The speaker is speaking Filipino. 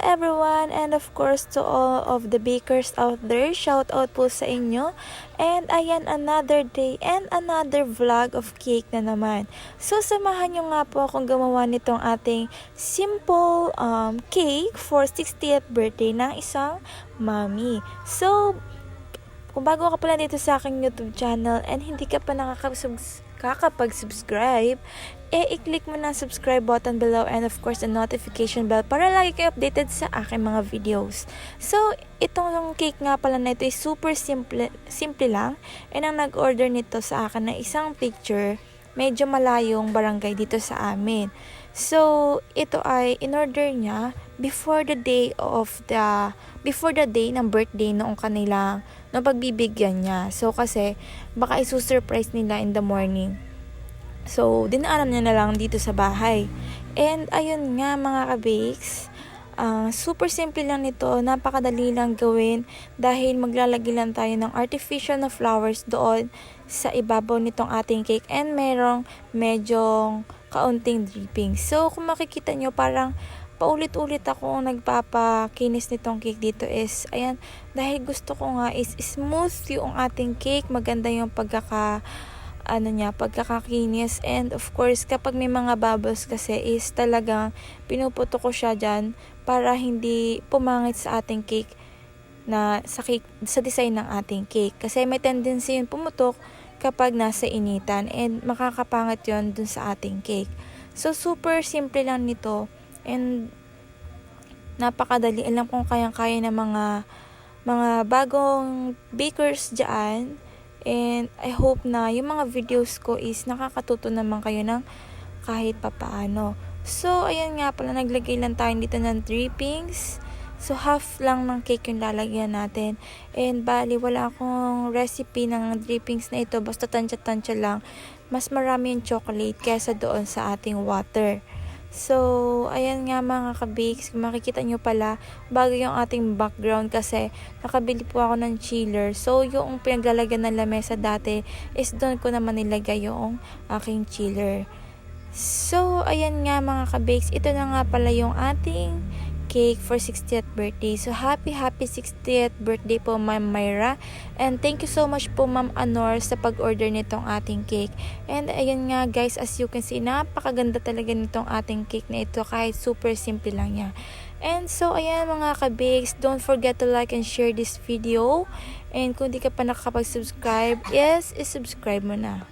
everyone, and of course to all of the bakers out there, shout out po sa inyo. And ayan, another day and another vlog of cake na naman. So samahan nyo nga po akong gumawa nitong ating simple cake for 60th birthday ng isang mommy. So kung bago ka pala dito sa aking YouTube channel and hindi ka pa nakakapag-subscribe, i-click mo na subscribe button below and of course the notification bell para lagi kayo updated sa aking mga videos. So, itong cake nga pala na ito ay super simple lang, and ang nag-order nito sa akin na isang picture, medyo malayong barangay dito sa amin. So, ito ay in-order niya before the day ng birthday noong kanilang pagbibigyan niya. So, kasi baka isusurprise nila in the morning. So, dinaanan niya na lang dito sa bahay. And, ayun nga mga ka-bakes, super simple lang nito, napakadali lang gawin dahil maglalagay lang tayo ng artificial na flowers doon sa ibabaw nitong ating cake and merong medyong kaunting dripping. So, kung makikita nyo, parang paulit-ulit ako nagpapakinis nitong cake dito is, ayan, dahil gusto ko nga is smooth yung ating cake, maganda yung pagkakakinis, and of course kapag may mga bubbles kasi is talagang pinuputo ko siya dyan para hindi pumangit sa ating cake sa design ng ating cake, kasi may tendency yun pumutok kapag nasa initan and makakapangat yun dun sa ating cake. So super simple lang nito and napakadali. Alam kong kayang-kaya ng mga bagong bakers dyan. And I hope na yung mga videos ko is nakakatuto naman kayo ng kahit papaano. So, ayan nga pala, naglagay lang tayo dito ng drippings. So, half lang ng cake yung lalagyan natin. And bali, wala akong recipe ng drippings na ito. Basta tansya-tansya lang. Mas marami yung chocolate kesa doon sa ating water. So, ayan nga mga ka-bakes, kung makikita nyo pala, bago yung ating background kasi nakabili po ako ng chiller. So, yung pinaglalagyan ng lamesa dati is doon ko naman nilagay yung aking chiller. So, ayan nga mga ka-bakes, ito na nga pala yung ating cake for 60th birthday. So, happy 60th birthday po Ma'am Myra. And thank you so much po Ma'am Anor sa pag-order nitong ating cake. And ayun nga guys, as you can see, napakaganda talaga nitong ating cake na ito kahit super simple lang niya. And so, ayan mga ka-bakes, don't forget to like and share this video. And kung di ka pa nakakapag-subscribe, yes, subscribe mo na.